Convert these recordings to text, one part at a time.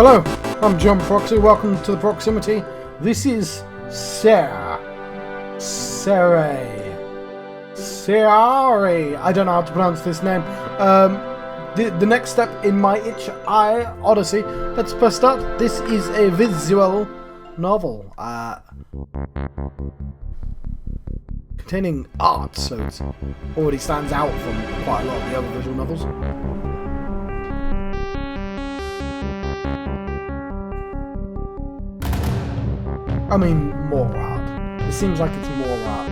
Hello, I'm John Proxy. Welcome to the Proximity. This is Serre. Serre. I don't know how to pronounce this name. The next step in my Itch.iOdyssey. Let's first start. This is a visual novel. Containing art, so it already stands out from quite a lot of the other visual novels. I mean, more art. It seems like it's more art.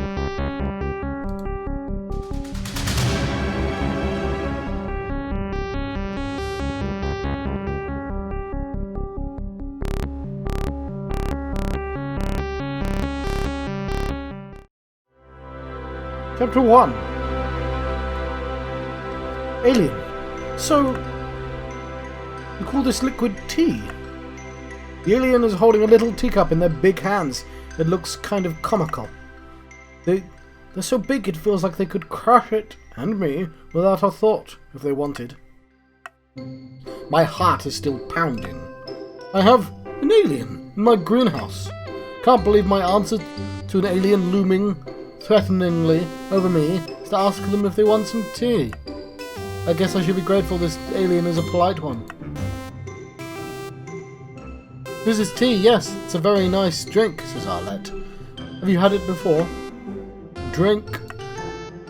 Chapter 1. Alien. So, you call this liquid tea? The alien is holding a little teacup in their big hands. It looks kind of comical. They're so big it feels like they could crush it, and me, without a thought, if they wanted. My heart is still pounding. I have an alien in my greenhouse. Can't believe my answer to an alien looming threateningly over me is to ask them if they want some tea. I guess I should be grateful this alien is a polite one. This is tea, yes. It's a very nice drink, says Arlette. Have you had it before? Drink.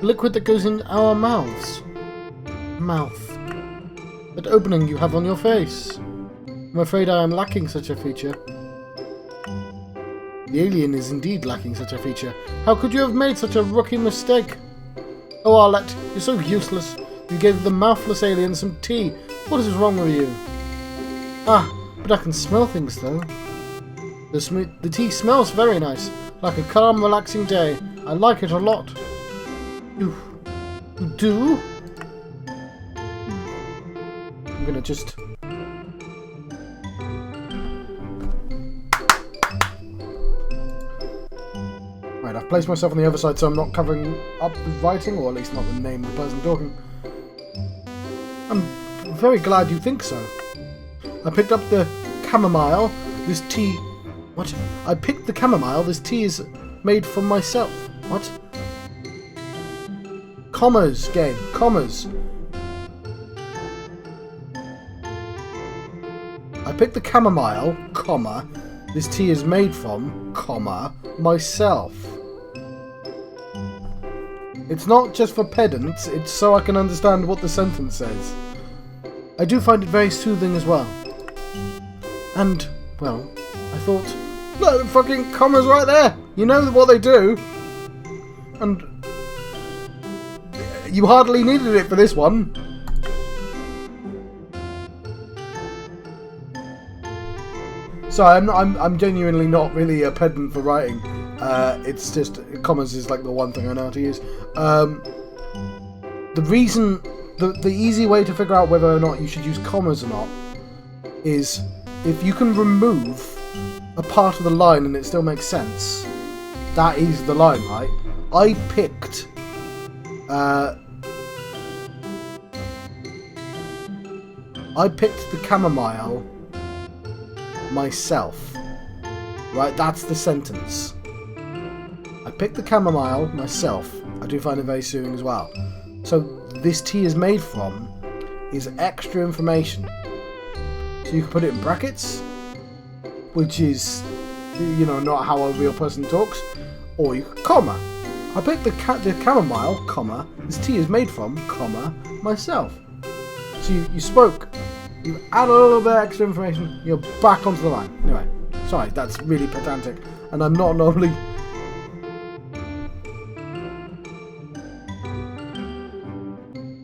Liquid that goes in our mouths. Mouth. That opening you have on your face. I'm afraid I am lacking such a feature. The alien is indeed lacking such a feature. How could you have made such a rookie mistake? Oh, Arlette, you're so useless. You gave the mouthless alien some tea. What is wrong with you? Ah, but I can smell things, though. The tea smells very nice, like a calm, relaxing day. I like it a lot. You do? I'm gonna just... Right, I've placed myself on the other side so I'm not covering up the writing, or at least not the name of the person talking. I'm very glad you think so. I picked up the chamomile. This tea... What? I picked the chamomile. This tea is made from myself. What? Commas, game. Commas. I picked the chamomile, comma. This tea is made from, comma, myself. It's not just for pedants. It's so I can understand what the sentence says. I do find it very soothing as well. And, well, I thought, look, the fucking commas right there! You know what they do! And you hardly needed it for this one. So I'm genuinely not really a pedant for writing. It's just, commas is like the one thing I know how to use. The reason, the easy way to figure out whether or not you should use commas or not is if you can remove a part of the line and it still makes sense, that is the line, right? I picked the chamomile myself. Right, that's the sentence. I picked the chamomile myself. I do find it very soothing as well. So this tea is made from is extra information. So you can put it in brackets, which is, you know, not how a real person talks, or you could comma. I picked the chamomile, comma, this tea is made from, comma, myself. So you spoke, you add a little bit of extra information, you're back onto the line. Anyway, sorry, that's really pedantic, and I'm not normally...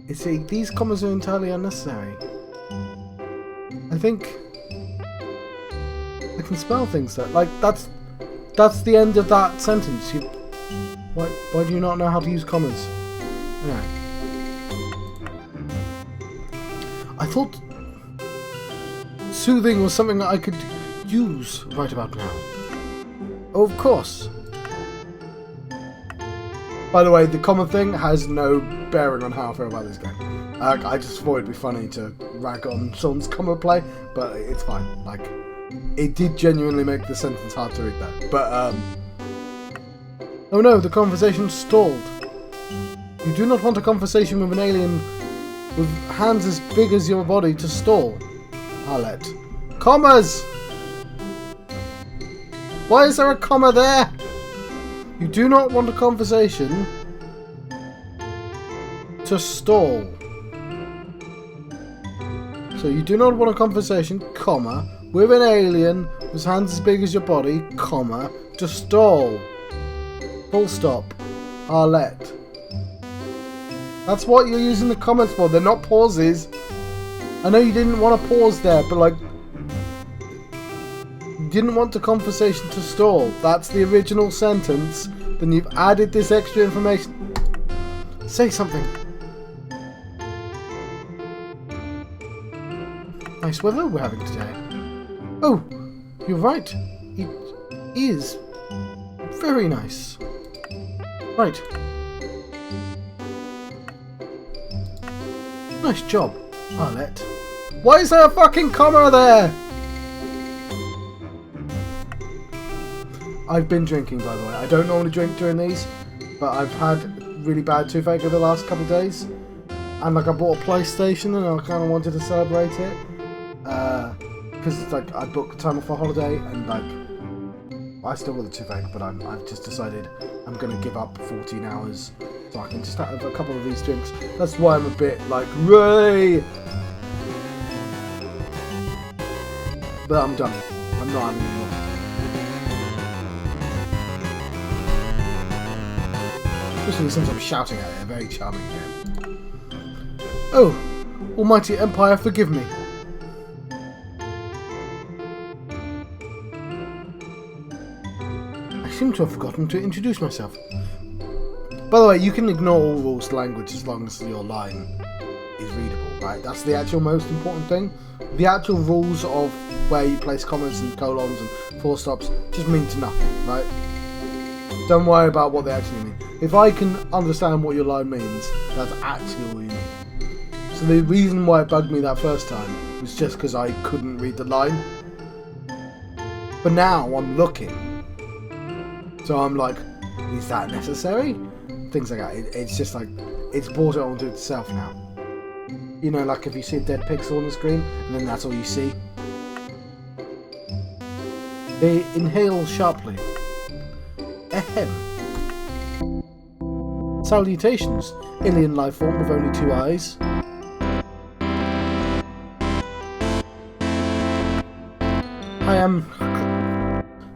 You see, these commas are entirely unnecessary. I think I can spell things that, like, that's the end of that sentence. Why do you not know how to use commas? Anyway. I thought soothing was something that I could use right about now. Oh, of course. By the way, the comma thing has no bearing on how I feel about this game. I just thought it'd be funny to rag on someone's comma play, but it's fine. Like, it did genuinely make the sentence hard to read that. But, oh no, the conversation stalled. You do not want a conversation with an alien with hands as big as your body to stall. Arlette. Commas! Why is there a comma there? You do not want a conversation to stall. So you do not want a conversation, comma, with an alien whose hands as big as your body, comma, to stall. Full stop. Arlette. That's what you're using the comments for. They're not pauses. I know you didn't want to pause there, but like, you didn't want the conversation to stall. That's the original sentence. Then you've added this extra information. Say something. Nice weather we're having today. Oh, you're right. It is very nice. Right. Nice job, Arlette. Why is there a fucking comma there? I've been drinking, by the way. I don't normally drink during these, but I've had really bad toothache over the last couple of days. And like I bought a PlayStation and I kind of wanted to celebrate it. Because it's like I booked time off for holiday and like I still got the toothache, but I've just decided I'm going to give up 14 hours so I can just have a couple of these drinks. That's why I'm a bit like, Ray! But I'm done. I'm not having anymore. Especially since I'm shouting at it, a very charming game. Oh, almighty Empire, forgive me. I seem to have forgotten to introduce myself. By the way, you can ignore all rules to language as long as your line is readable, right? That's the actual most important thing. The actual rules of where you place commas and colons and full stops just mean to nothing, right? Don't worry about what they actually mean. If I can understand what your line means, that's actually all you need. So the reason why it bugged me that first time was just because I couldn't read the line. But now I'm looking. So I'm like, is that necessary? Things like that. It's just like, it's brought it onto itself now. You know, like if you see a dead pixel on the screen, and then that's all you see. They inhale sharply. Ahem. Salutations, alien life form with only 2 eyes. I am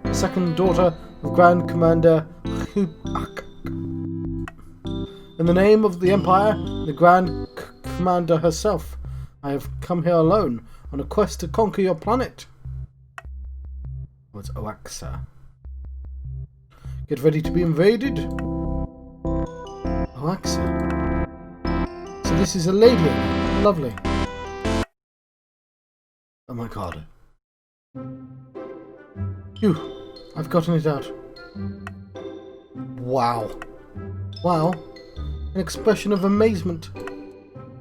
the second daughter of Grand Commander Hupak. In the name of the Empire, the Grand Commander herself, I have come here alone on a quest to conquer your planet. What's Oaxa? Get ready to be invaded. Oaxa. So this is a lady. Lovely. Oh my god. Phew. I've gotten it out. Wow. Wow. An expression of amazement.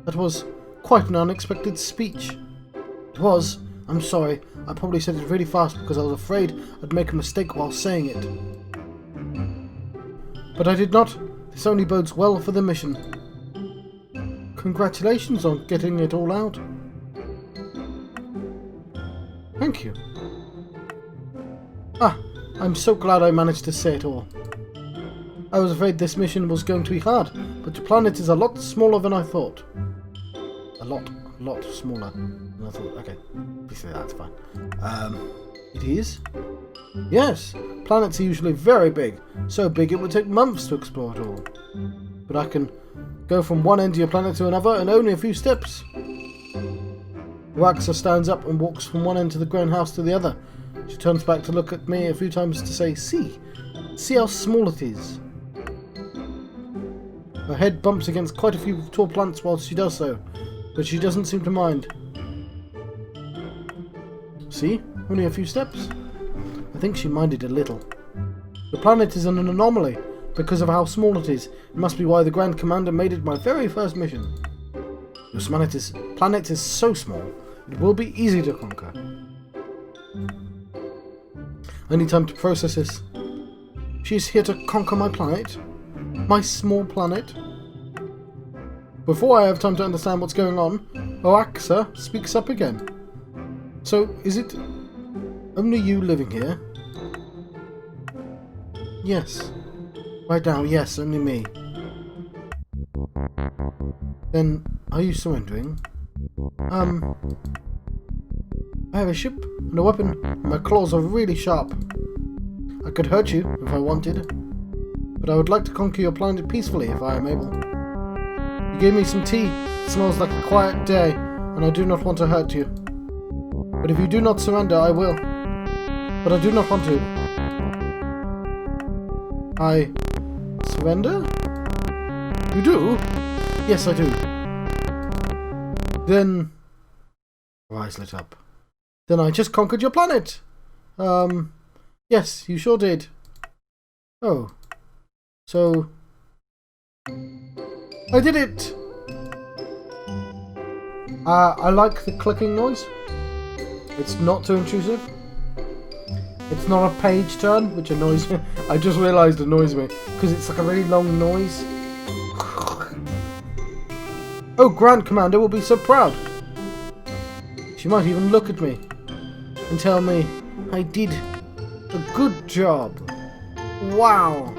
That was quite an unexpected speech. It was. I'm sorry. I probably said it really fast because I was afraid I'd make a mistake while saying it. But I did not. This only bodes well for the mission. Congratulations on getting it all out. Thank you. Ah, I'm so glad I managed to say it all. I was afraid this mission was going to be hard, but the planet is a lot smaller than I thought. A lot smaller than I thought. Okay, please say that's fine. It is? Yes, planets are usually very big. So big it would take months to explore it all. But I can go from one end of your planet to another in only a few steps. Waxer stands up and walks from one end of the grown house to the other. She turns back to look at me a few times to say, see how small it is. Her head bumps against quite a few tall plants while she does so, but she doesn't seem to mind. See? Only a few steps? I think she minded a little. The planet is an anomaly because of how small it is. It must be why the Grand Commander made it my very first mission. This planet is so small, it will be easy to conquer. I need time to process this. She's here to conquer my planet? My small planet? Before I have time to understand what's going on, Oaxa speaks up again. So, is it only you living here? Yes. Right now, yes, only me. Then, are you surrendering? I have a ship and a weapon, and my claws are really sharp. I could hurt you if I wanted, but I would like to conquer your planet peacefully if I am able. You gave me some tea. It smells like a quiet day, and I do not want to hurt you. But if you do not surrender, I will. But I do not want to. I surrender? You do? Yes, I do. Then... Her eyes lit up. Then I just conquered your planet! Yes, you sure did. Oh. So... I did it! I like the clicking noise. It's not too intrusive. It's not a page turn, which annoys me. I just realised it annoys me, because it's like a really long noise. Oh, Grand Commander will be so proud. She might even look at me and tell me I did a good job. Wow.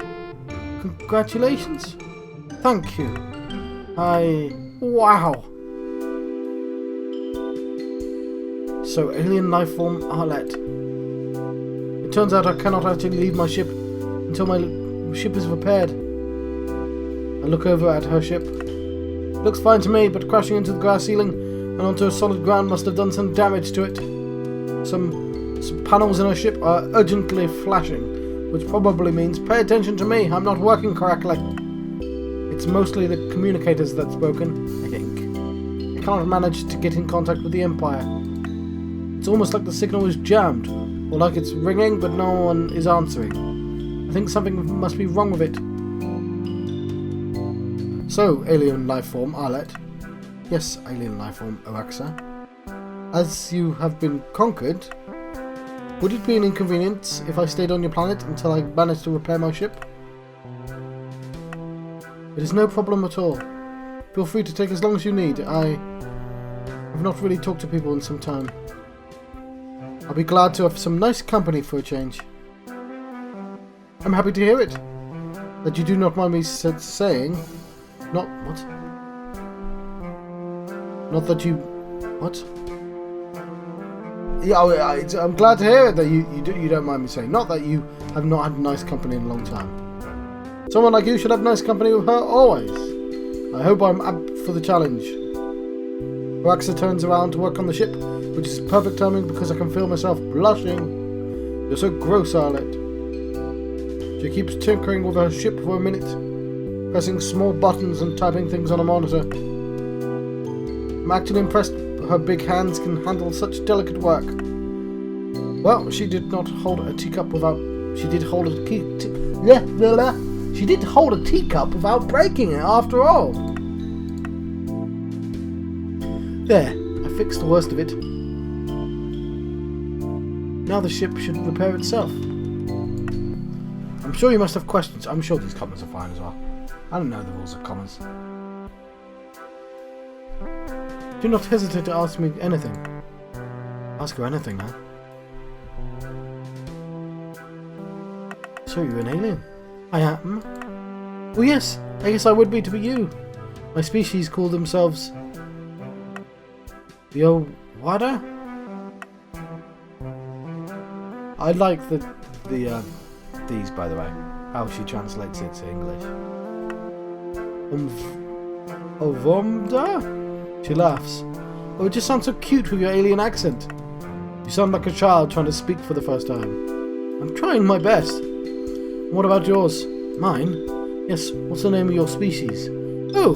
Congratulations. Thank you. Wow. So, alien life form Arlette. It turns out I cannot actually leave my ship until my ship is repaired. I look over at her ship. It looks fine to me, but crashing into the glass ceiling and onto a solid ground must have done some damage to it. Some panels in her ship are urgently flashing, which probably means pay attention to me, I'm not working correctly. It's mostly the communicators that's broken, I think. I can't manage to get in contact with the Empire. It's almost like the signal is jammed, or like it's ringing but no one is answering. I think something must be wrong with it. So, alien life form Arlette. Yes, alien life form Oaxa. As you have been conquered, would it be an inconvenience if I stayed on your planet until I managed to repair my ship? It is no problem at all. Feel free to take as long as you need. I have not really talked to people in some time. I'll be glad to have some nice company for a change. I'm happy to hear it. That you do not mind me saying... Not... What? Not that you... What? Yeah, I'm glad to hear it that you don't mind me saying. Not that you have not had nice company in a long time. Someone like you should have nice company with her always. I hope I'm up for the challenge. Oaxa turns around to work on the ship, which is perfect timing because I can feel myself blushing. You're so gross, Arlette. She keeps tinkering with her ship for a minute, pressing small buttons and typing things on a monitor. I'm actually impressed her big hands can handle such delicate work. Well, she did not hold a teacup without... She did hold a She did hold a teacup without breaking it, after all. There, I fixed the worst of it. Now the ship should repair itself. I'm sure you must have questions. I'm sure these comments are fine as well. I don't know the rules of commas. Do not hesitate to ask me anything. Ask her anything, huh? So you're an alien? I am. Well, yes, I guess I would be to be you. My species call themselves... the old... Wada? I like these, by the way. How she translates it to English. Ovomda? She laughs. Oh, it just sounds so cute with your alien accent. You sound like a child trying to speak for the first time. I'm trying my best. What about yours? Mine? Yes, what's the name of your species? Oh!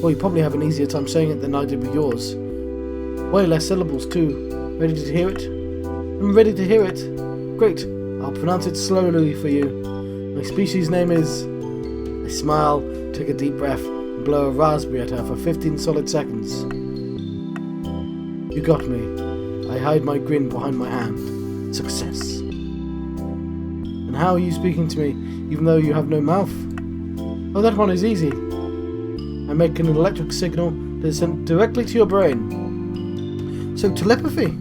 Well, you probably have an easier time saying it than I did with yours. Way less syllables, too. Ready to hear it? I'm ready to hear it. Great. I'll pronounce it slowly for you. My species name is... I smile, take a deep breath, and and blow a raspberry at her for 15 solid seconds. You got me. I hide my grin behind my hand. Success. And how are you speaking to me, even though you have no mouth? Oh, that one is easy. I make an electric signal that is sent directly to your brain. So telepathy?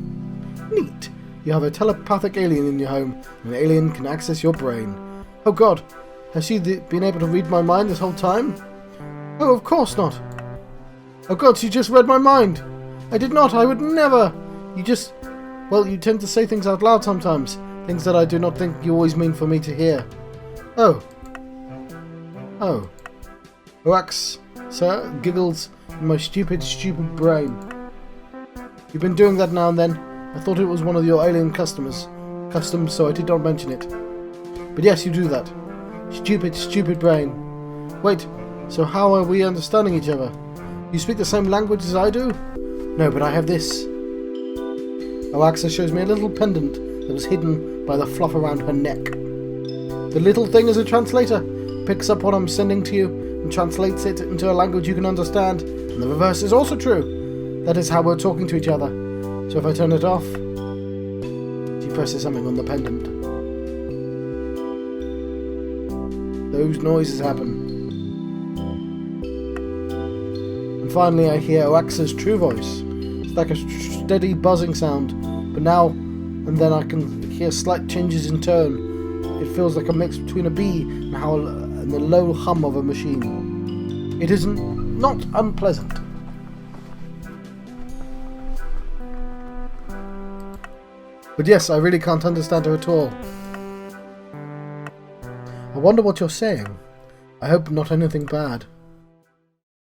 Neat. You have a telepathic alien in your home, and an alien can access your brain. Oh god, has she been able to read my mind this whole time? Oh, of course not. Oh god, she just read my mind. I did not, I would never. Well, you tend to say things out loud sometimes. Things that I do not think you always mean for me to hear. Oh. Wax, sir, giggles in my stupid brain. You've been doing that now and then. I thought it was one of your alien customs, so I did not mention it. But yes, you do that. Stupid brain. Wait, so how are we understanding each other? You speak the same language as I do? No, but I have this. Oaxa shows me a little pendant that was hidden by the fluff around her neck. The little thing is a translator. Picks up what I'm sending to you and translates it into a language you can understand. And the reverse is also true. That is how we're talking to each other. So if I turn it off, she presses something on the pendant. Those noises happen. And finally I hear Oaxa's true voice. It's like a steady buzzing sound, but now and then I can hear slight changes in tone. It feels like a mix between a bee and the low hum of a machine. It is not unpleasant. But yes, I really can't understand her at all. I wonder what you're saying. I hope not anything bad.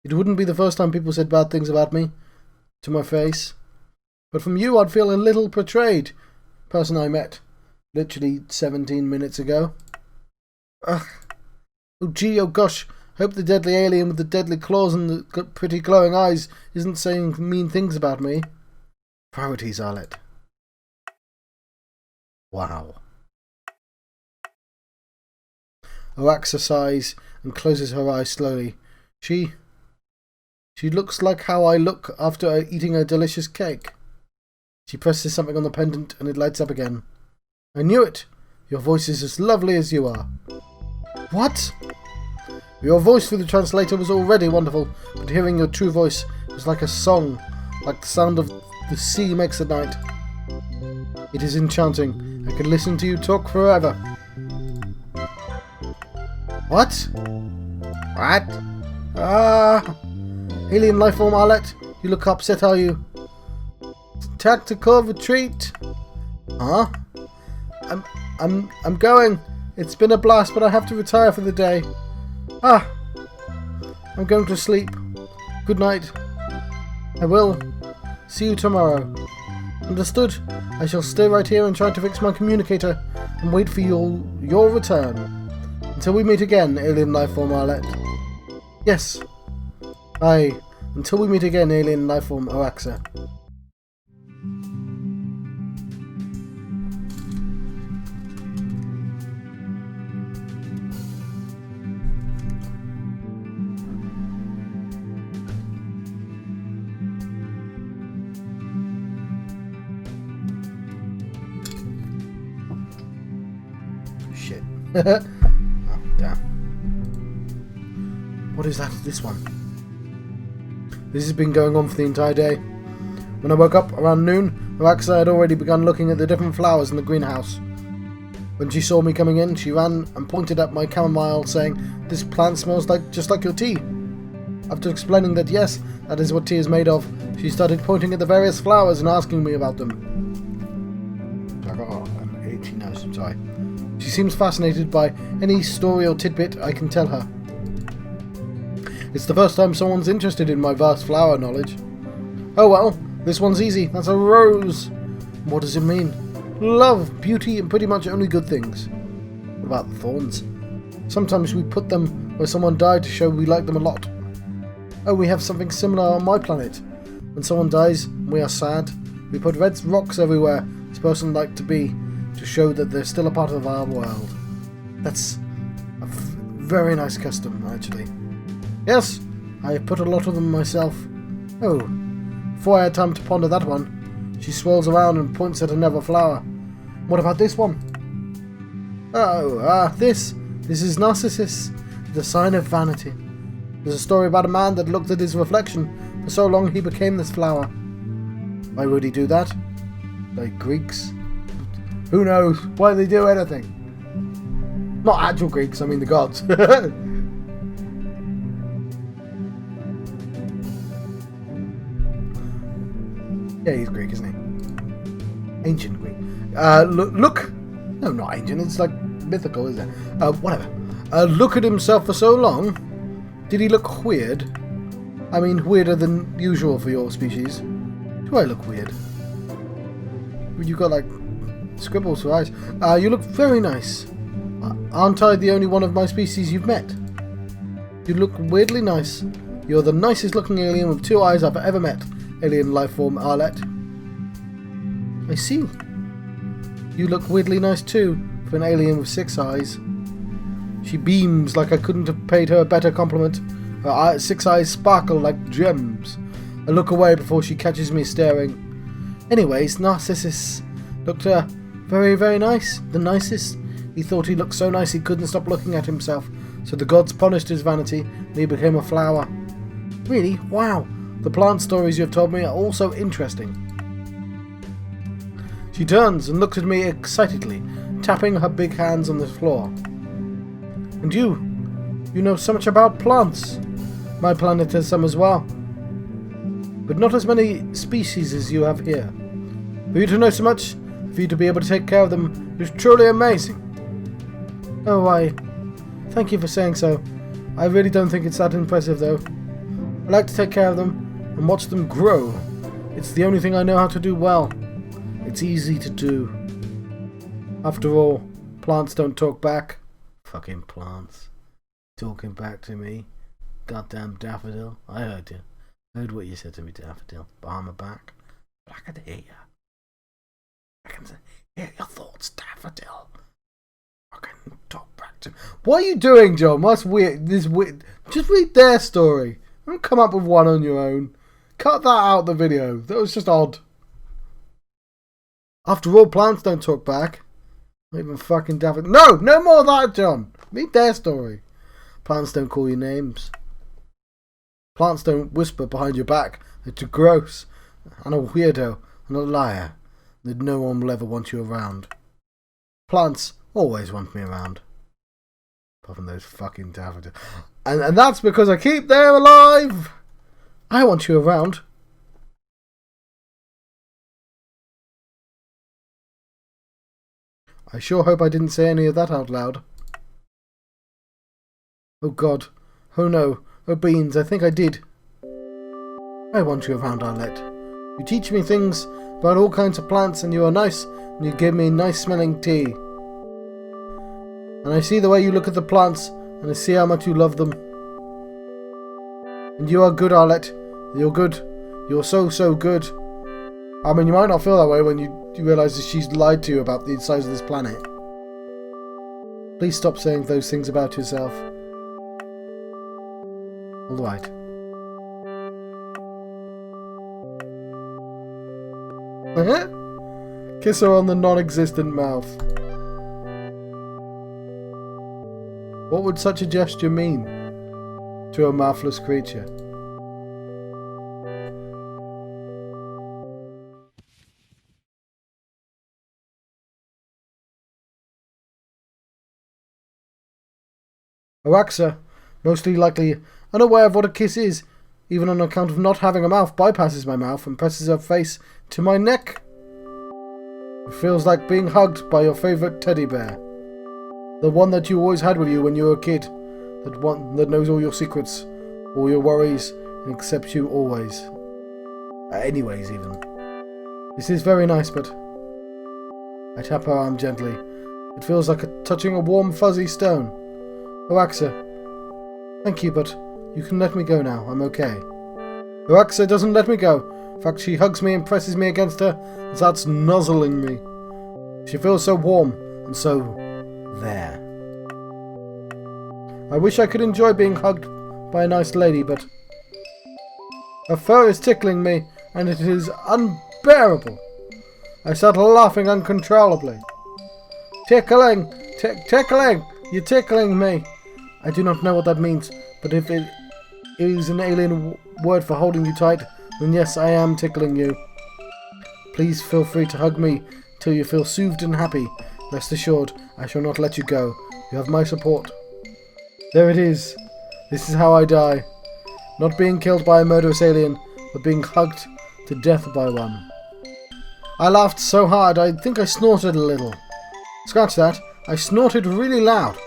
It wouldn't be the first time people said bad things about me to my face. But from you I'd feel a little betrayed. Person I met literally 17 minutes ago. Ugh. Oh gee, oh gosh. Hope the deadly alien with the deadly claws and the pretty glowing eyes isn't saying mean things about me. Priorities, Arlette. Wow. Oaxa sighs and closes her eyes slowly. She looks like how I look after eating a delicious cake. She presses something on the pendant and it lights up again. I knew it! Your voice is as lovely as you are. What? Your voice through the translator was already wonderful, but hearing your true voice was like a song, like the sound of the sea makes at night. It is enchanting. I could listen to you talk forever. What? What? Alien lifeform, Arlette. You look upset, are you? Tactical retreat. Huh? I'm going. It's been a blast, but I have to retire for the day. I'm going to sleep. Good night. I will. See you tomorrow. Understood. I shall stay right here and try to fix my communicator and wait for your return. Until we meet again, alien lifeform Arlette. Yes. Aye. Until we meet again, alien lifeform Oaxa. Shit. Oh, damn. What is that? This one? This has been going on for the entire day. When I woke up around noon, Oaxa had already begun looking at the different flowers in the greenhouse. When she saw me coming in, she ran and pointed at my chamomile, saying, "This plant smells just like your tea." After explaining that yes, that is what tea is made of, she started pointing at the various flowers and asking me about them. I'm sorry. She seems fascinated by any story or tidbit I can tell her. It's the first time someone's interested in my vast flower knowledge. Oh well, this one's easy. That's a rose. What does it mean? Love, beauty, and pretty much only good things. What about the thorns? Sometimes we put them where someone died to show we like them a lot. Oh, we have something similar on my planet. When someone dies and we are sad, we put red rocks everywhere this person liked to be, to show that they're still a part of our world. That's a very nice custom, actually. Yes, I put a lot of them myself. Oh, before I had time to ponder that one, she swirls around and points at another flower. What about this one? Oh, this is Narcissus, the sign of vanity. There's a story about a man that looked at his reflection for so long he became this flower. Why would he do that? Like Greeks? Who knows? Why they do anything? Not actual Greeks, I mean the gods. Yeah, he's Greek, isn't he? Ancient Greek. Look. No, not ancient. It's like mythical, isn't it? Whatever. Look at himself for so long. Did he look weird? I mean, weirder than usual for your species. Do I look weird? You got like scribbles for eyes. You look very nice. Aren't I the only one of my species you've met? You look weirdly nice. You're the nicest looking alien with 2 eyes I've ever met. Alien life form Arlette. I see. You look weirdly nice too, for an alien with 6 eyes. She beams like I couldn't have paid her a better compliment. Her 6 eyes sparkle like gems. I look away before she catches me staring. Anyways, Narcissus looked very, very nice. The nicest. He thought he looked so nice he couldn't stop looking at himself. So the gods punished his vanity and he became a flower. Really? Wow. The plant stories you've told me are all so interesting. She turns and looks at me excitedly, tapping her big hands on the floor. And you know so much about plants. My planet has some as well. But not as many species as you have here. For you to know so much, for you to be able to take care of them, is truly amazing. Oh, thank you for saying so. I really don't think it's that impressive though. I like to take care of them and watch them grow. It's the only thing I know how to do well. It's easy to do. After all, plants don't talk back. Fucking plants. Talking back to me. Goddamn daffodil. I heard you. I heard what you said to me, daffodil. Behind my back. But I can hear you. I can hear your thoughts, daffodil. I can talk back to... What are you doing, John? That's weird. This weird. Just read their story. Don't come up with one on your own. Cut that out of the video. That was just odd. After all, plants don't talk back. Not even fucking daffodil. No more of that, John. Read their story. Plants don't call you names. Plants don't whisper behind your back that you're gross and a weirdo and a liar, and that no one will ever want you around. Plants always want me around. Apart from those fucking daffodils. And that's because I keep them alive! I want you around. I sure hope I didn't say any of that out loud. Oh God. Oh no. Oh beans, I think I did. I want you around, Arlette. You teach me things about all kinds of plants and you are nice and you give me nice smelling tea. And I see the way you look at the plants and I see how much you love them. And you are good, Arlette. You're good. You're so, so good. I mean, you might not feel that way when you realise that she's lied to you about the size of this planet. Please stop saying those things about yourself. Alright. Kiss her on the non-existent mouth. What would such a gesture mean to a mouthless creature? Araxa, mostly likely unaware of what a kiss is, even on account of not having a mouth, bypasses my mouth and presses her face to my neck. It feels like being hugged by your favourite teddy bear. The one that you always had with you when you were a kid. That one that knows all your secrets, all your worries, and accepts you always. Anyways, even. This is very nice, but... I tap her arm gently. It feels like touching a warm, fuzzy stone. Araxa, thank you, but you can let me go now. I'm okay. Araxa doesn't let me go. In fact, she hugs me and presses me against her and starts nuzzling me. She feels so warm and so there. I wish I could enjoy being hugged by a nice lady, but Her fur is tickling me, and it is unbearable. I start laughing uncontrollably. Tickling! Tickling! You're tickling me! I do not know what that means, but if it is an alien word for holding you tight, then yes, I am tickling you. Please feel free to hug me till you feel soothed and happy. Rest assured, I shall not let you go. You have my support. There it is. This is how I die. Not being killed by a murderous alien, but being hugged to death by one. I laughed so hard, I think I snorted a little. Scratch that, I snorted really loud.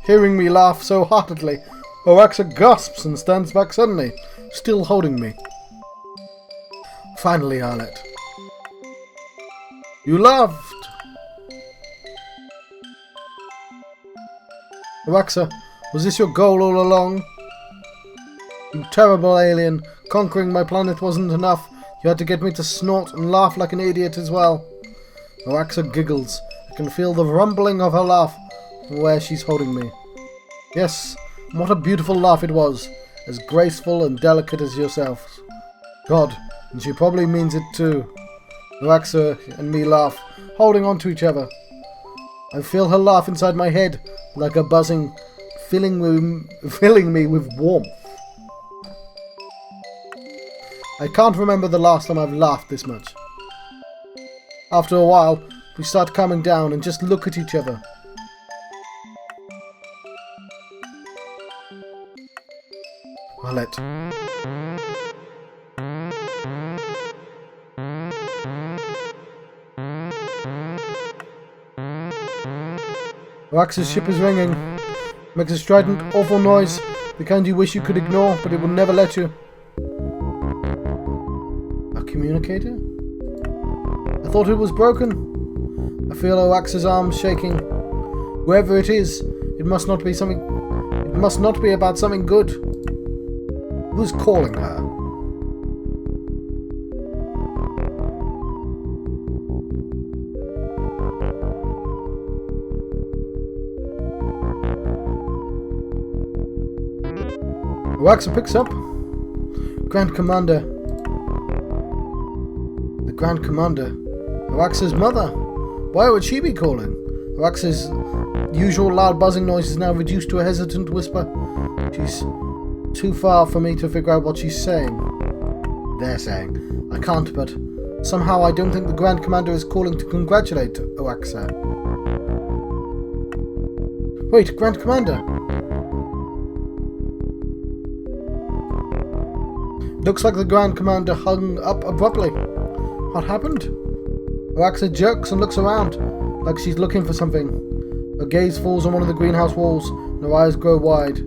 Hearing me laugh so heartedly, Oaxa gasps and stands back suddenly, still holding me. Finally, Arlette. You laughed! Oaxa, was this your goal all along? You terrible alien, conquering my planet wasn't enough. You had to get me to snort and laugh like an idiot as well. Oaxa giggles. I can feel the rumbling of her laugh from where she's holding me. Yes, what a beautiful laugh it was, as graceful and delicate as yourself. God, and she probably means it too. Oaxa and me laugh, holding on to each other. I feel her laugh inside my head, like a buzzing, filling me with warmth. I can't remember the last time I've laughed this much. After a while, we start calming down and just look at each other. Arlette. Oaxa's ship is ringing. Makes a strident, awful noise, the kind you wish you could ignore, but it will never let you. A communicator? I thought it was broken. I feel Oaxa's arms shaking. Whoever it is, it must not be something. It must not be about something good. Who's calling her? Oaxa picks up. Grand Commander. The Grand Commander. Oaxa's mother. Why would she be calling? Oaxa's usual loud buzzing noise is now reduced to a hesitant whisper. She's too far for me to figure out what she's saying. They're saying. I can't, but somehow I don't think the Grand Commander is calling to congratulate Oaxa. Wait, Grand Commander! Looks like the Grand Commander hung up abruptly. What happened? Oaxa jerks and looks around, like she's looking for something. Her gaze falls on one of the greenhouse walls, and her eyes grow wide.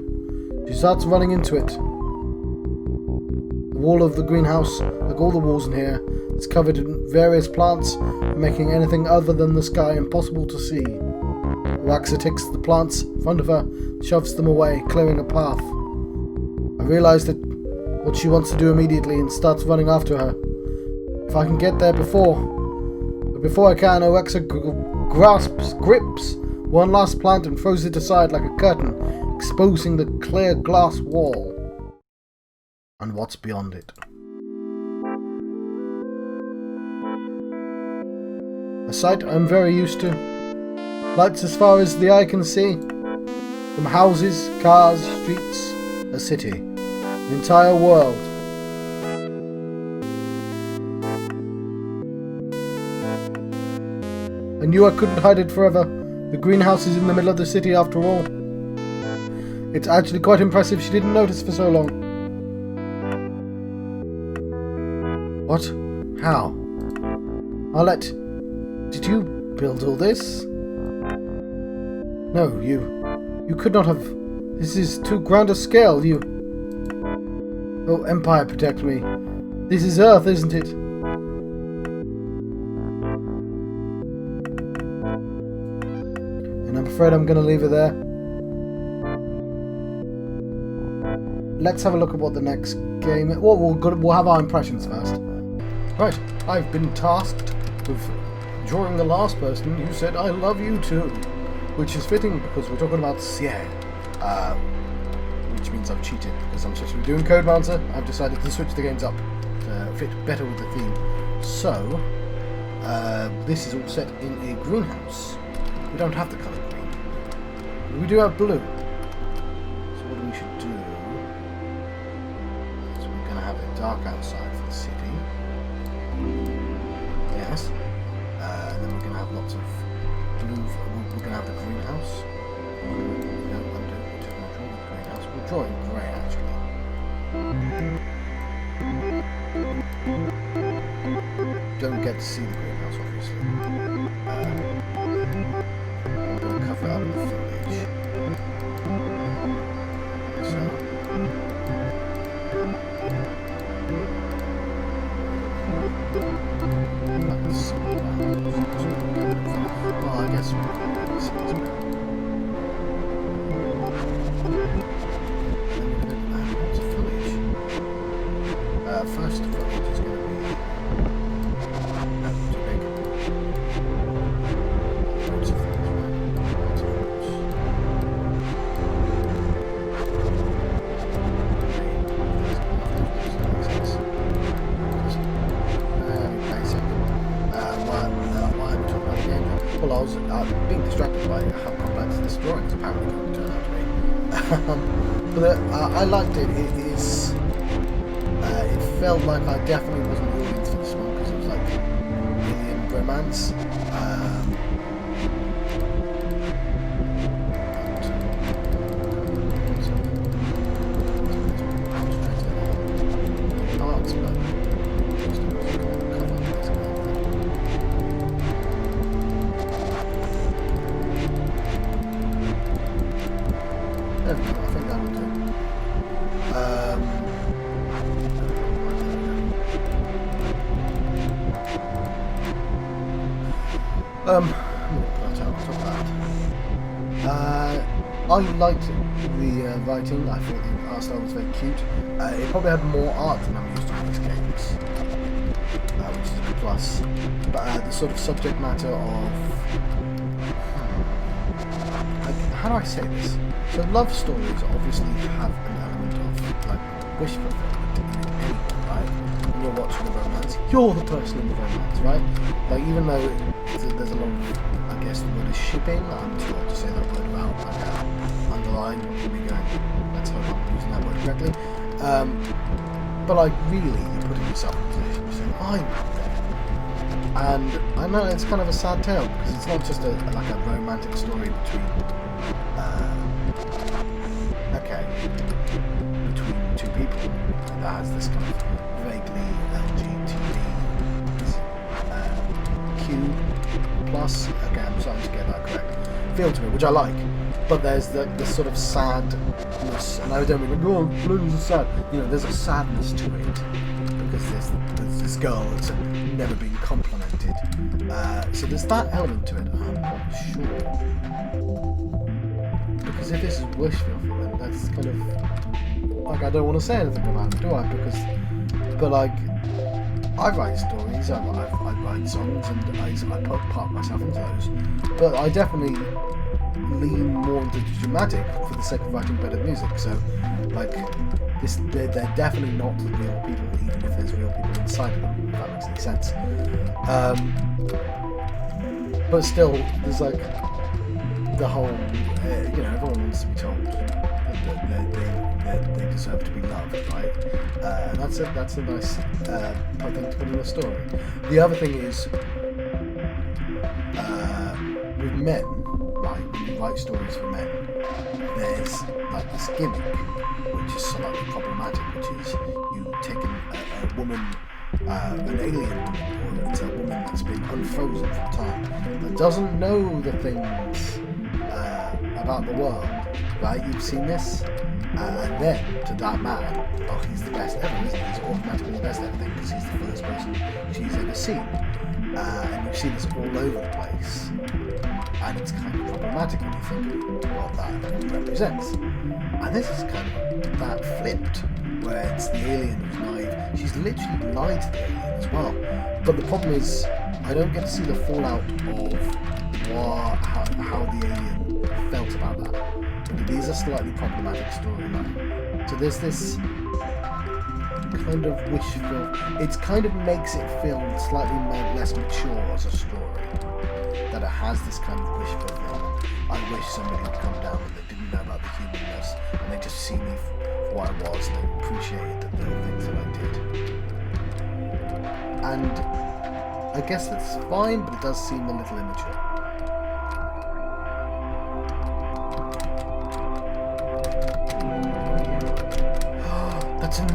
She starts running into it. The wall of the greenhouse, like all the walls in here, is covered in various plants, making anything other than the sky impossible to see. Oaxa takes the plants in front of her, shoves them away, clearing a path. I realize that what she wants to do immediately and starts running after her. If I can get there before I can, Oaxa grips one last plant and throws it aside like a curtain, exposing the clear glass wall and what's beyond it. A sight I'm very used to. Lights as far as the eye can see. From houses, cars, streets, a city. The entire world. I knew I couldn't hide it forever. The greenhouse is in the middle of the city after all. It's actually quite impressive she didn't notice for so long. What? How? Arlette, did you build all this? No, you could not have. This is too grand a scale, Oh, Empire, protect me. This is Earth, isn't it? And I'm afraid I'm going to leave it there. Let's have a look at what the next game is. Well, we'll have our impressions first. Right, I've been tasked with drawing the last person who said I love you too. Which is fitting because we're talking about Serre. which means I've cheated because I'm supposed to be doing Codebouncer. I've decided to switch the games up to fit better with the theme. So, this is all set in a greenhouse. We don't have the colour green. We do have blue. So what we should do is we're going to have it dark outside for the city. Yes. And then we're going to have lots of blue. We're going to have the greenhouse. We'll draw it grey actually. Don't get to see the greenhouse obviously. I'm going to cover up the foliage. So. Well, I guess we'll see this better. First footage is going to be too big. Lots of things, right? Lots of roots. Basic. Why am I talking about the game? Well, I was being distracted by how complex this drawing is apparently going to turn out to be. But I liked it. It is. It felt like I definitely wasn't the audience for this one because it was like alien romance. I think that would do. I liked the writing. I thought the art style was very cute. It probably had more art than I'm used to in these games, which is a plus. But the sort of subject matter of how do I say this? So love stories obviously have an element of like wish fulfillment in anyone, right? When you're watching a romance, you're the person in the romance, right? Like even though there's a lot of, I guess the word is shipping. I'm too old to say that word without like underline. Here we go. Let's hope I'm using that word correctly. But like really, you're putting yourself in a position. You're saying, I'm there. And I know it's kind of a sad tale because it's not just like a romantic story between two people that has this kind of vaguely LGBTQ plus. Okay, I'm starting to get that correct. Feel to me, which I like. But there's the sort of sadness, and I don't mean oh, blues are sad. You know, there's a sadness to it because there's this girl that's never been complimented. So there's that element to it. I'm not sure because if this is wish fulfillment, that's kind of like I don't want to say anything about it, do I? But like I write stories, I write songs, and I put part of myself into those. But I definitely lean more into dramatic for the sake of writing better music. So, like, they're definitely not real people, even if there's real people inside of them. If that makes any sense. But still, there's like the whole, everyone wants to be told that they deserve to be loved, right? And that's a nice thing to put in a story. The other thing is with men, right? When you write stories for men, there's like this gimmick which is slightly problematic, which is you take a woman, an alien woman, or it's a woman that's been unfrozen from time, that doesn't know the things about the world, right? You've seen this, and then to that man, oh, he's the best ever, isn't he? He's automatically the best ever because he's the first person she's ever seen, and you see this all over the place, and it's kind of problematic when you think what that represents. And this is kind of that flipped, where it's the alien who's naive. She's literally lied to the alien as well. But the problem is, I don't get to see the fallout of how the alien felt about that. it is a slightly problematic storyline. So there's this kind of wishful... It kind of makes it feel slightly less mature as a story. That it has this kind of wish fulfillment. I wish somebody would come down and they didn't know about the humanness and they just see me for what I was and they appreciated the little things that I did. And I guess that's fine, but it does seem a little immature. That's a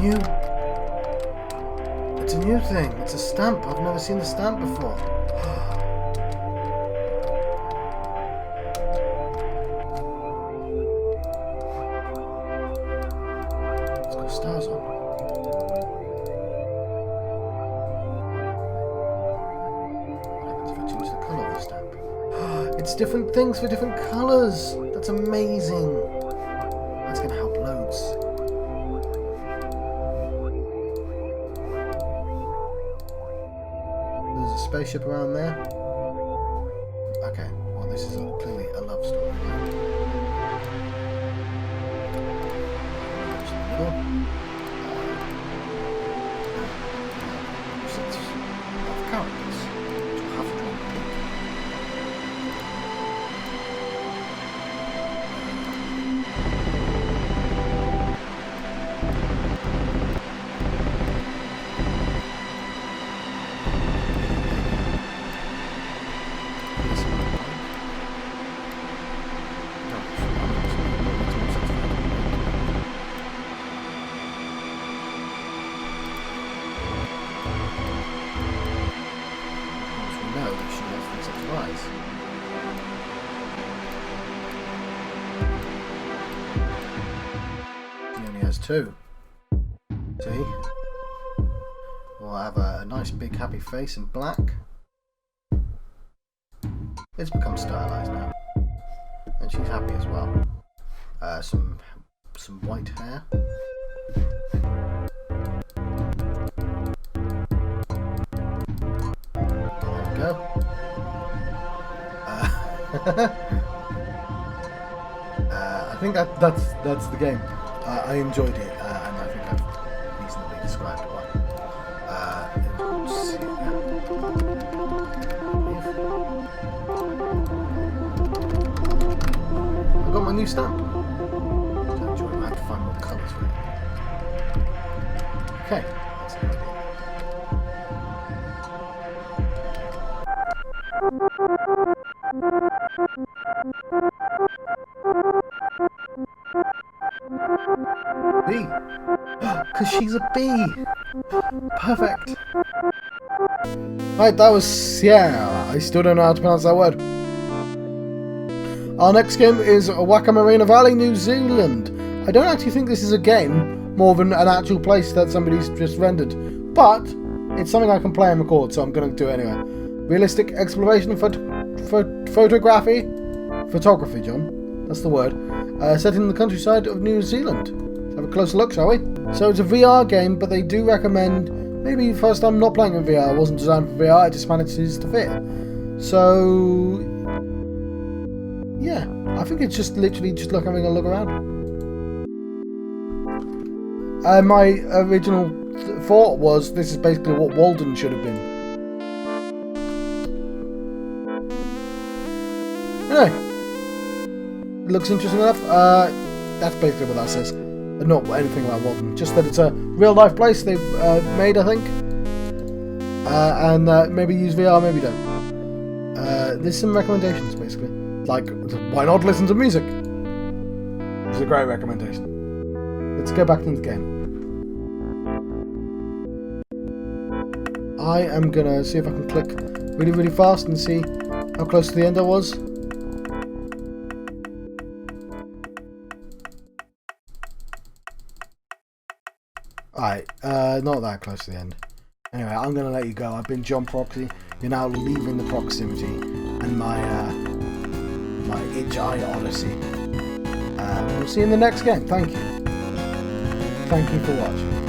new thing. It's a stamp. I've never seen the stamp before. It's got stars on. What happens if I change the colour of the stamp? It's different things for different colours. That's amazing. That's going to help loads. There's a spaceship around there. Okay, well this is clearly a love story. Sets of characters which will have to pick. Two. See? We'll have a nice big happy face in black. It's become stylized now. And she's happy as well. Some white hair. There we go. I think that's the game. I enjoyed it, and I think I've reasonably described why. I've got my new stamp. I have to find more colours for it. Okay, that's a good idea. Bee! Because she's a bee! Perfect! Right, that was Serre. I still don't know how to pronounce that word. Our next game is Wakamarina Valley, New Zealand. I don't actually think this is a game, more than an actual place that somebody's just rendered. But it's something I can play and record, so I'm going to do it anyway. Realistic exploration photography, John. That's the word. Set in the countryside of New Zealand. Let's have a closer look, shall we? So it's a VR game, but they do recommend, maybe first time not playing in VR, it wasn't designed for VR, it just manages to fit. So, yeah, I think it's just literally just having a look around. My original thought was this is basically what Walden should have been. Anyway. Looks interesting enough. That's basically what that says. Not anything about Walden. Just that it's a real life place they've made, I think. And maybe use VR, maybe don't. There's some recommendations, basically. Like, why not listen to music? It's a great recommendation. Let's go back into the game. I am gonna see if I can click really, really fast and see how close to the end I was. Alright, not that close to the end. Anyway, I'm going to let you go. I've been John Proxy. You're now leaving the proximity and my Itch.iOdyssey. We'll see you in the next game. Thank you. Thank you for watching.